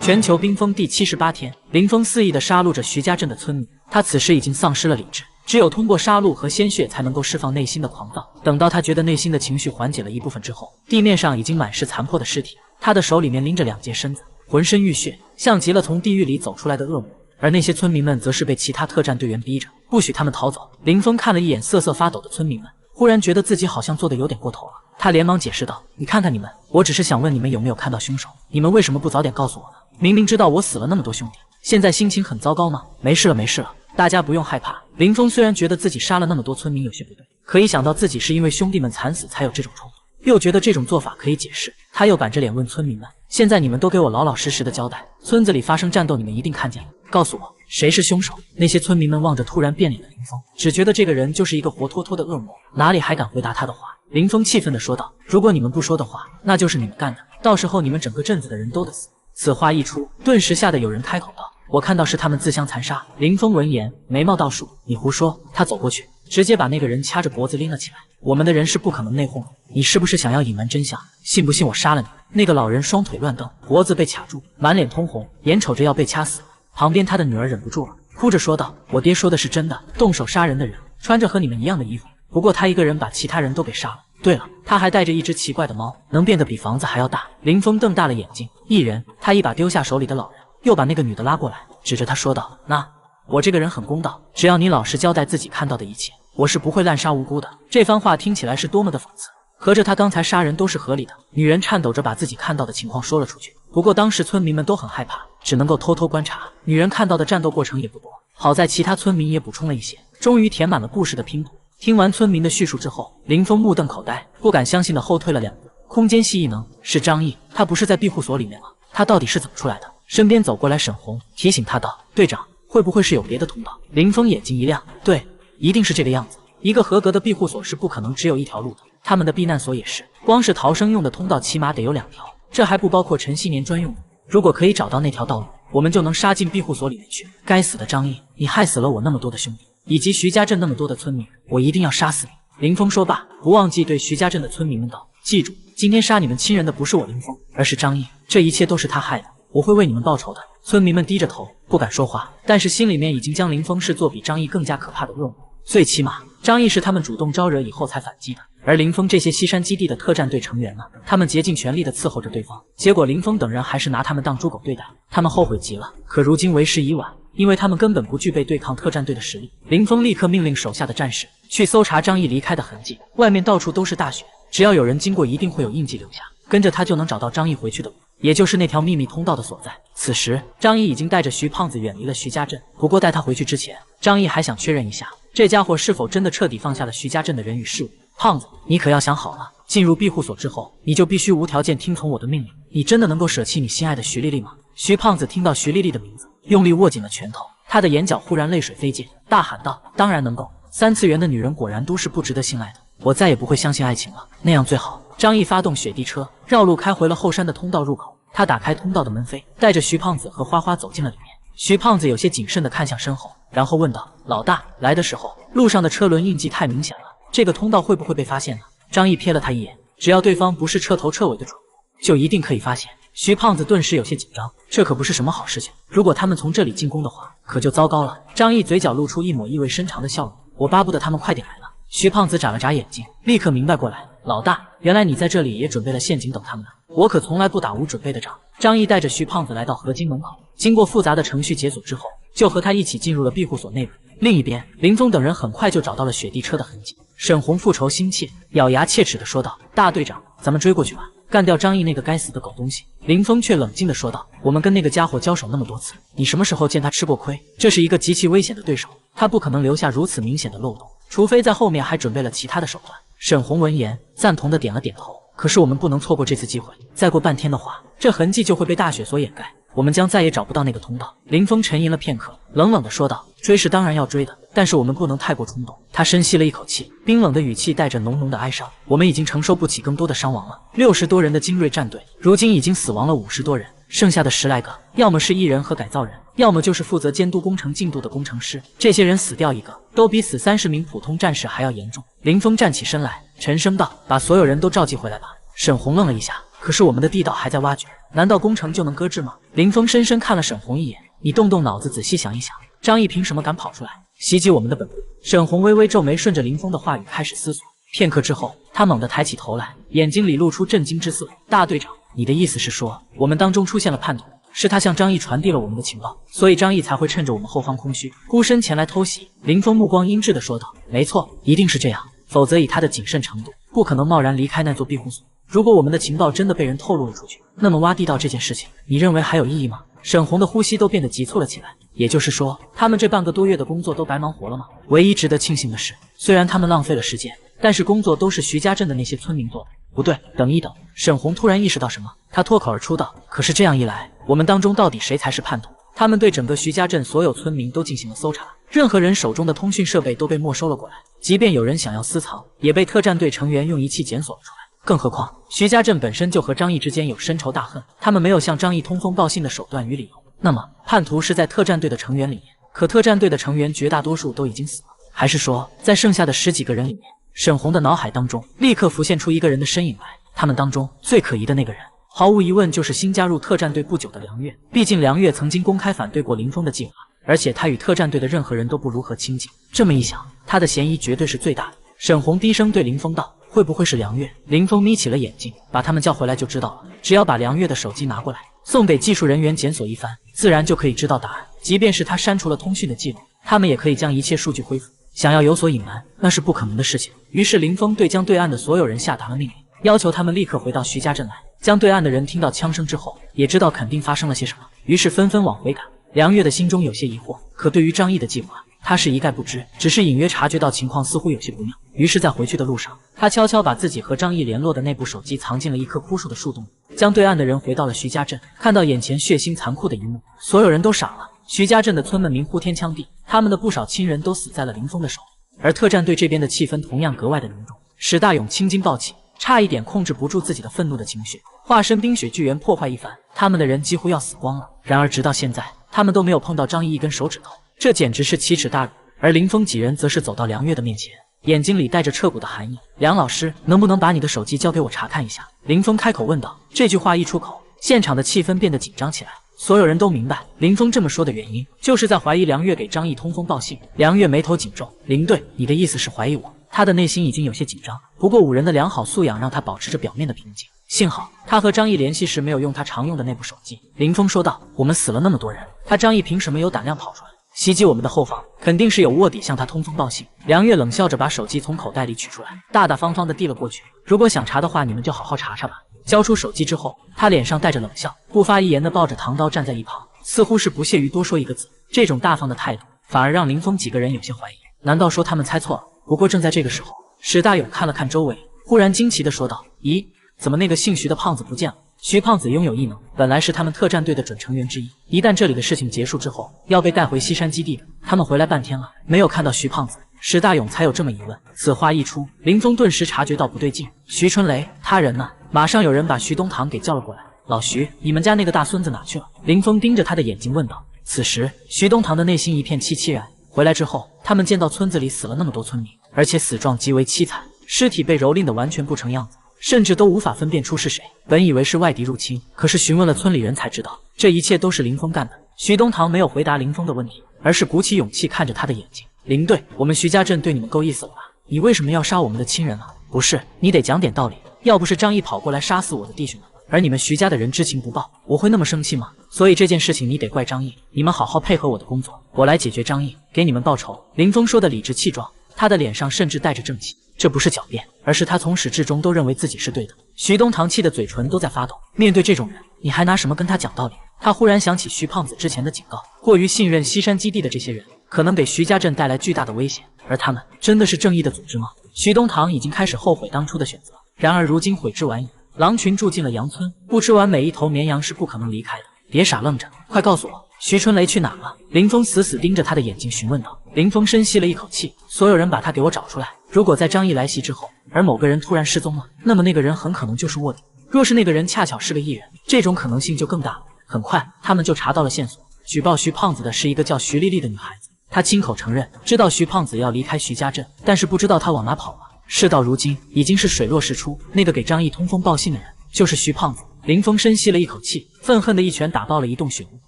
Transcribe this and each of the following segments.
全球冰封第78天，林峰肆意地杀戮着徐家镇的村民，他此时已经丧失了理智，只有通过杀戮和鲜血才能够释放内心的狂躁。等到他觉得内心的情绪缓解了一部分之后，地面上已经满是残破的尸体，他的手里面拎着2截身子，浑身浴血，像极了从地狱里走出来的恶魔。而那些村民们则是被其他特战队员逼着，不许他们逃走。林峰看了一眼瑟瑟发抖的村民们，忽然觉得自己好像做的有点过头了。他连忙解释道：“你看看你们，我只是想问你们有没有看到凶手，你们为什么不早点告诉我呢？明明知道我死了那么多兄弟，现在心情很糟糕吗？没事了，没事了，大家不用害怕。”林峰虽然觉得自己杀了那么多村民有些不对，可一想到自己是因为兄弟们惨死才有这种冲动，又觉得这种做法可以解释，他又板着脸问村民们：“现在你们都给我老老实实的交代，村子里发生战斗你们一定看见了，告诉我谁是凶手？”那些村民们望着突然变脸的林峰，只觉得这个人就是一个活脱脱的恶魔，哪里还敢回答他的话。林峰气愤地说道：“如果你们不说的话，那就是你们干的，到时候你们整个镇子的人都得死。”此话一出，顿时吓得有人开口道：“我看到是他们自相残杀。”林峰闻言，眉毛倒竖：“你胡说！”他走过去，直接把那个人掐着脖子拎了起来。“我们的人是不可能内讧的，你是不是想要隐瞒真相？信不信我杀了你？”那个老人双腿乱蹬，脖子被卡住，满脸通红，眼瞅着要被掐死了。旁边他的女儿忍不住了，哭着说道：“我爹说的是真的，动手杀人的人穿着和你们一样的衣服，不过他一个人把其他人都给杀了。对了，他还带着一只奇怪的猫，能变得比房子还要大。”林峰瞪大了眼睛，一人，他一把丢下手里的老人，又把那个女的拉过来，指着他说道：“那我这个人很公道，只要你老实交代自己看到的一切，我是不会滥杀无辜的。”这番话听起来是多么的讽刺，合着他刚才杀人都是合理的。女人颤抖着把自己看到的情况说了出去，不过当时村民们都很害怕，只能够偷偷观察。女人看到的战斗过程也不多，好在其他村民也补充了一些，终于填满了故事的拼图。听完村民的叙述之后，林峰目瞪口呆，不敢相信的后退了2步。空间系异能是张毅，他不是在庇护所里面吗？他到底是怎么出来的？身边走过来沈红提醒他道：“队长，会不会是有别的通道？”林峰眼睛一亮，对，一定是这个样子。一个合格的庇护所是不可能只有一条路的，他们的避难所也是，光是逃生用的通道起码得有2条，这还不包括陈锡年专用的。如果可以找到那条道路，我们就能杀进庇护所里面去。该死的张毅，你害死了我那么多的兄弟，以及徐家镇那么多的村民，我一定要杀死你！林峰说罢，不忘记对徐家镇的村民们道：“记住，今天杀你们亲人的不是我林峰，而是张毅，这一切都是他害的，我会为你们报仇的。”村民们低着头，不敢说话，但是心里面已经将林峰视作比张毅更加可怕的恶魔。最起码，张毅是他们主动招惹以后才反击的，而林峰这些西山基地的特战队成员呢？他们竭尽全力地伺候着对方，结果林峰等人还是拿他们当猪狗对待，他们后悔极了。可如今为时已晚，因为他们根本不具备对抗特战队的实力。林峰立刻命令手下的战士去搜查张毅离开的痕迹，外面到处都是大雪，只要有人经过，一定会有印记留下，跟着他就能找到张毅回去的路，也就是那条秘密通道的所在。此时，张毅已经带着徐胖子远离了徐家镇，不过带他回去之前，张毅还想确认一下，这家伙是否真的彻底放下了徐家镇的人与事物。胖子，你可要想好了，进入庇护所之后，你就必须无条件听从我的命令。你真的能够舍弃你心爱的徐丽丽吗？徐胖子听到徐丽丽的名字，用力握紧了拳头，他的眼角忽然泪水飞溅，大喊道：“当然能够！3次元的女人果然都是不值得信赖的，我再也不会相信爱情了，那样最好。”张毅发动雪地车，绕路开回了后山的通道入口。他打开通道的门扉，带着徐胖子和花花走进了里面。徐胖子有些谨慎地看向身后，然后问道：“老大，来的时候路上的车轮印记太明显了，这个通道会不会被发现呢？”张毅瞥了他一眼，只要对方不是彻头彻尾的蠢货，就一定可以发现。徐胖子顿时有些紧张，这可不是什么好事情，如果他们从这里进攻的话，可就糟糕了。张毅嘴角露出一抹意味深长的笑容：“我巴不得他们快点来了。”徐胖子眨了眨眼睛，立刻明白过来：“老大，原来你在这里也准备了陷阱等他们呢，我可从来不打无准备的仗。”张毅带着徐胖子来到河津门口，经过复杂的程序解锁之后，就和他一起进入了庇护所内部。另一边，林峰等人很快就找到了雪地车的痕迹。沈红复仇心切，咬牙切齿地说道：“大队长，咱们追过去吧，干掉张毅那个该死的狗东西。”林峰却冷静地说道：“我们跟那个家伙交手那么多次，你什么时候见他吃过亏？这是一个极其危险的对手，他不可能留下如此明显的漏洞，除非在后面还准备了其他的手段。”沈红闻言，赞同地点了点头。可是我们不能错过这次机会，再过半天的话，这痕迹就会被大雪所掩盖，我们将再也找不到那个通道。林峰沉吟了片刻，冷冷地说道：“追是当然要追的，但是我们不能太过冲动。”他深吸了一口气，冰冷的语气带着浓浓的哀伤：“我们已经承受不起更多的伤亡了。60多人的精锐战队，如今已经死亡了50多人，剩下的10来个，要么是艺人和改造人，要么就是负责监督工程进度的工程师。这些人死掉一个，都比死30名普通战士还要严重。”林峰站起身来，沉声道：“把所有人都召集回来吧。”沈红愣了一下，可是我们的地道还在挖掘，难道工程就能搁置吗？林峰深深看了沈红一眼，你动动脑子，仔细想一想，张毅凭什么敢跑出来袭击我们的本部？沈红微微皱眉，顺着林峰的话语开始思索。片刻之后，他猛地抬起头来，眼睛里露出震惊之色。大队长，你的意思是说，我们当中出现了叛徒？是他向张毅传递了我们的情报，所以张毅才会趁着我们后方空虚，孤身前来偷袭。林峰目光阴鸷地说道：“没错，一定是这样，否则以他的谨慎程度，不可能贸然离开那座庇护所。如果我们的情报真的被人透露了出去，那么挖地道这件事情，你认为还有意义吗？”沈红的呼吸都变得急促了起来。也就是说，他们这半个多月的工作都白忙活了吗？唯一值得庆幸的是，虽然他们浪费了时间，但是工作都是徐家镇的那些村民做的。不对，等一等！沈红突然意识到什么，他脱口而出道：“可是这样一来，我们当中到底谁才是叛徒？”他们对整个徐家镇所有村民都进行了搜查，任何人手中的通讯设备都被没收了过来，即便有人想要私藏，也被特战队成员用仪器检索了出来。更何况，徐家镇本身就和张毅之间有深仇大恨，他们没有向张毅通风报信的手段与理由。那么，叛徒是在特战队的成员里面，可特战队的成员绝大多数都已经死了，还是说，在剩下的10几个人里面？沈红的脑海当中立刻浮现出一个人的身影来，他们当中最可疑的那个人，毫无疑问就是新加入特战队不久的梁月。毕竟梁月曾经公开反对过林峰的计划，而且他与特战队的任何人都不如何亲近。这么一想，他的嫌疑绝对是最大的。沈红低声对林峰道：“会不会是梁月？”林峰眯起了眼睛，把他们叫回来就知道了。只要把梁月的手机拿过来，送给技术人员检索一番，自然就可以知道答案。即便是他删除了通讯的记录，他们也可以将一切数据恢复。想要有所隐瞒，那是不可能的事情。于是林峰对将对岸的所有人下达了命令，要求他们立刻回到徐家镇来。将对岸的人听到枪声之后，也知道肯定发生了些什么，于是纷纷往回赶。梁月的心中有些疑惑，可对于张毅的计划，他是一概不知，只是隐约察觉到情况似乎有些不妙。于是，在回去的路上，他悄悄把自己和张毅联络的那部手机藏进了一棵枯树的树洞里。将对岸的人回到了徐家镇，看到眼前血腥残酷的一幕，所有人都傻了。徐家镇的村民呼天抢地，他们的不少亲人都死在了林峰的手里。而特战队这边的气氛同样格外的凝重。史大勇青筋暴起，差一点控制不住自己的愤怒的情绪，化身冰雪巨猿破坏一番。他们的人几乎要死光了。然而直到现在，他们都没有碰到张毅一根手指头，这简直是奇耻大辱。而林峰几人则是走到梁月的面前，眼睛里带着彻骨的寒意。梁老师，能不能把你的手机交给我查看一下？林峰开口问道。这句话一出口，现场的气氛变得紧张起来。所有人都明白林峰这么说的原因，就是在怀疑梁月给张毅通风报信。梁月眉头紧皱，林队，你的意思是怀疑我？他的内心已经有些紧张，不过5人的良好素养让他保持着表面的平静。幸好他和张毅联系时没有用他常用的那部手机。林峰说道：“我们死了那么多人，他张毅凭什么有胆量跑出来袭击我们的后方？肯定是有卧底向他通风报信。”梁月冷笑着把手机从口袋里取出来，大大方方地递了过去。如果想查的话，你们就好好查查吧。交出手机之后，他脸上带着冷笑，不发一言地抱着唐刀站在一旁，似乎是不屑于多说一个字。这种大方的态度，反而让林峰几个人有些怀疑，难道说他们猜错了？不过正在这个时候，史大勇看了看周围，忽然惊奇地说道：“咦，怎么那个姓徐的胖子不见了？”徐胖子拥有异能，本来是他们特战队的准成员之一，一旦这里的事情结束之后，要被带回西山基地的。他们回来半天了，没有看到徐胖子，史大勇才有这么疑问。此话一出，林峰顿时察觉到不对劲。徐春雷，他人呢？马上有人把徐东堂给叫了过来。老徐，你们家那个大孙子哪去了？林峰盯着他的眼睛问道。此时，徐东堂的内心一片凄凄然。回来之后，他们见到村子里死了那么多村民，而且死状极为凄惨，尸体被蹂躏的完全不成样子，甚至都无法分辨出是谁。本以为是外敌入侵，可是询问了村里人才知道，这一切都是林峰干的。徐东堂没有回答林峰的问题，而是鼓起勇气看着他的眼睛。林队，我们徐家镇对你们够意思了吧？你为什么要杀我们的亲人啊？不是，你得讲点道理。要不是张毅跑过来杀死我的弟兄们，而你们徐家的人知情不报，我会那么生气吗？所以这件事情你得怪张毅。你们好好配合我的工作，我来解决张毅，给你们报仇。林峰说的理直气壮，他的脸上甚至带着正气。这不是狡辩，而是他从始至终都认为自己是对的。徐东堂气的嘴唇都在发抖。面对这种人，你还拿什么跟他讲道理？他忽然想起徐胖子之前的警告，过于信任西山基地的这些人，可能给徐家镇带来巨大的危险。而他们真的是正义的组织吗？徐东堂已经开始后悔当初的选择，然而如今悔之晚矣。狼群住进了羊村，不吃完每一头绵羊是不可能离开的。别傻愣着，快告诉我，徐春雷去哪了？林峰死死盯着他的眼睛询问道。林峰深吸了一口气，所有人把他给我找出来。如果在张毅来袭之后，而某个人突然失踪了，那么那个人很可能就是卧底。若是那个人恰巧是个艺人，这种可能性就更大了。很快，他们就查到了线索，举报徐胖子的是一个叫徐丽丽的女孩子。她亲口承认，知道徐胖子要离开徐家镇，但是不知道他往哪跑了。事到如今，已经是水落石出，那个给张毅通风报信的人，就是徐胖子。林峰深吸了一口气，愤恨的一拳打爆了一洞血雾。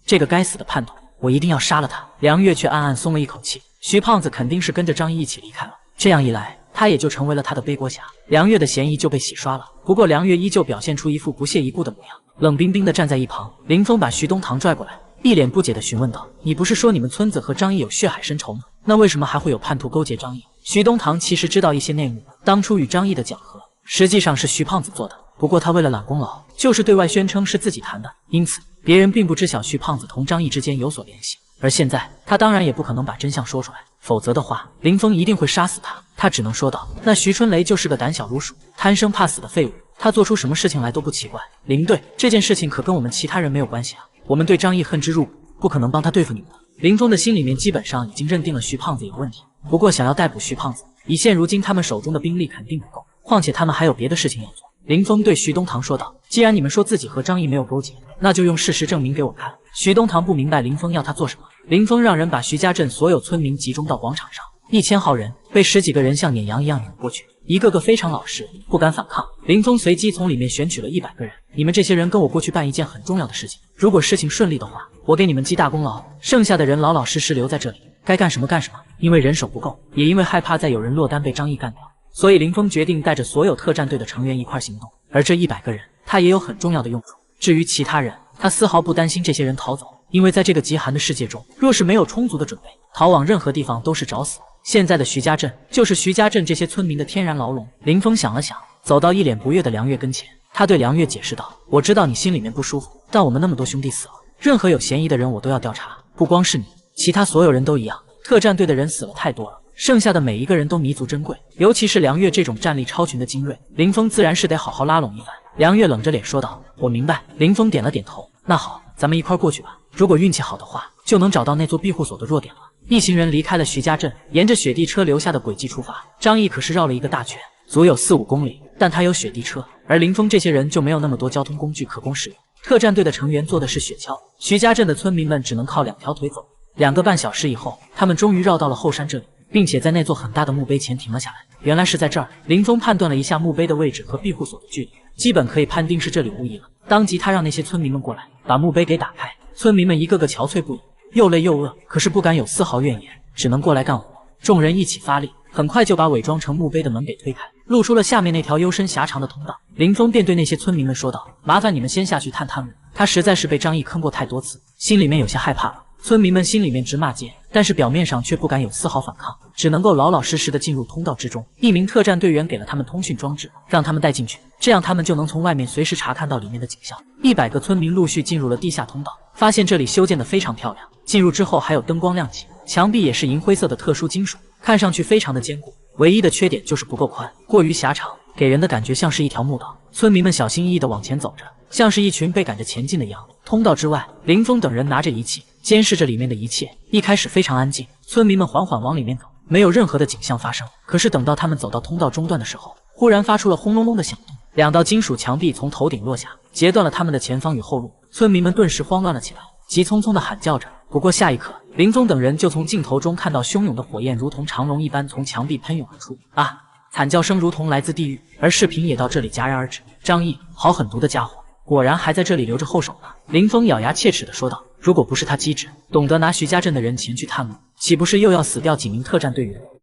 这个该死的叛徒，我一定要杀了他！梁月却暗暗松了一口气，徐胖子肯定是跟着张毅一起离开了，这样一来，他也就成为了他的背锅侠，梁月的嫌疑就被洗刷了。不过梁月依旧表现出一副不屑一顾的模样，冷冰冰的站在一旁。林峰把徐东堂拽过来，一脸不解的询问道：“你不是说你们村子和张毅有血海深仇吗？那为什么还会有叛徒勾结张毅？”徐东堂其实知道一些内幕，当初与张毅的讲和实际上是徐胖子做的，不过他为了揽功劳，就是对外宣称是自己谈的，因此别人并不知晓徐胖子同张毅之间有所联系。而现在他当然也不可能把真相说出来，否则的话林峰一定会杀死他。他只能说道：“那徐春雷就是个胆小如鼠、贪生怕死的废物，他做出什么事情来都不奇怪。林队，这件事情可跟我们其他人没有关系啊，我们对张毅恨之入骨，不可能帮他对付你们的。”林峰的心里面基本上已经认定了徐胖子有问题，不过想要逮捕徐胖子，以现如今他们手中的兵力肯定不够，况且他们还有别的事情要做。林峰对徐东堂说道：“既然你们说自己和张毅没有勾结，那就用事实证明给我看。”徐东堂不明白林峰要他做什么。林峰让人把徐家镇所有村民集中到广场上，1000号人被10几个人像撵羊一样撵过去，一个个非常老实，不敢反抗。林峰随机从里面选取了100个人，你们这些人跟我过去办一件很重要的事情，如果事情顺利的话，我给你们记大功劳，剩下的人老老实实留在这里，该干什么干什么。因为人手不够，也因为害怕再有人落单被张毅干掉，所以林峰决定带着所有特战队的成员一块行动。而这100个人，他也有很重要的用处。至于其他人，他丝毫不担心这些人逃走，因为在这个极寒的世界中，若是没有充足的准备，逃往任何地方都是找死。现在的徐家镇就是徐家镇这些村民的天然牢笼。林峰想了想，走到一脸不悦的梁月跟前，他对梁月解释道：“我知道你心里面不舒服，但我们那么多兄弟死了，任何有嫌疑的人我都要调查，不光是你，其他所有人都一样。特战队的人死了太多了，剩下的每一个人都弥足珍贵，尤其是梁月这种战力超群的精锐，林峰自然是得好好拉拢一番。”梁月冷着脸说道：“我明白。”林峰点了点头：“那好，咱们一块过去吧。如果运气好的话，就能找到那座庇护所的弱点了。”一行人离开了徐家镇，沿着雪地车留下的轨迹出发。张毅可是绕了一个大圈，足有4、5公里，但他有雪地车，而林峰这些人就没有那么多交通工具可供使用。特战队的成员坐的是雪橇，徐家镇的村民们只能靠2条腿走。2个半小时以后，他们终于绕到了后山这里，并且在那座很大的墓碑前停了下来。原来是在这儿，林峰判断了一下墓碑的位置和庇护所的距离，基本可以判定是这里无疑了。当即他让那些村民们过来，把墓碑给打开。村民们一个个憔悴不已，又累又饿，可是不敢有丝毫怨言，只能过来干活。众人一起发力，很快就把伪装成墓碑的门给推开，露出了下面那条幽深狭长的通道。林峰便对那些村民们说道：“麻烦你们先下去探探路。”他实在是被张毅坑过太多次，心里面有些害怕了。村民们心里面直骂街，但是表面上却不敢有丝毫反抗，只能够老老实实的进入通道之中。一名特战队员给了他们通讯装置，让他们带进去，这样他们就能从外面随时查看到里面的景象。100个村民陆续进入了地下通道，发现这里修建得非常漂亮，进入之后还有灯光亮起，墙壁也是银灰色的特殊金属，看上去非常的坚固。唯一的缺点就是不够宽，过于狭长，给人的感觉像是一条墓道。村民们小心翼翼地往前走着，像是一群被赶着前进的羊。通道之外，林峰等人拿着仪器监视着里面的一切。一开始非常安静，村民们缓缓往里面走，没有任何的景象发生。可是等到他们走到通道中段的时候，忽然发出了轰隆隆的响动，2道金属墙壁从头顶落下，截断了他们的前方与后路。村民们顿时慌乱了起来，急匆匆地喊叫着。不过下一刻，林峰等人就从镜头中看到汹涌的火焰如同长龙一般从墙壁喷涌而出。啊！惨叫声如同来自地狱，而视频也到这里戛然而止。张毅，好狠毒的家伙，果然还在这里留着后手呢。林峰咬牙切齿地说道：“如果不是他机智，懂得拿徐家镇的人前去探路，岂不是又要死掉几名特战队员？”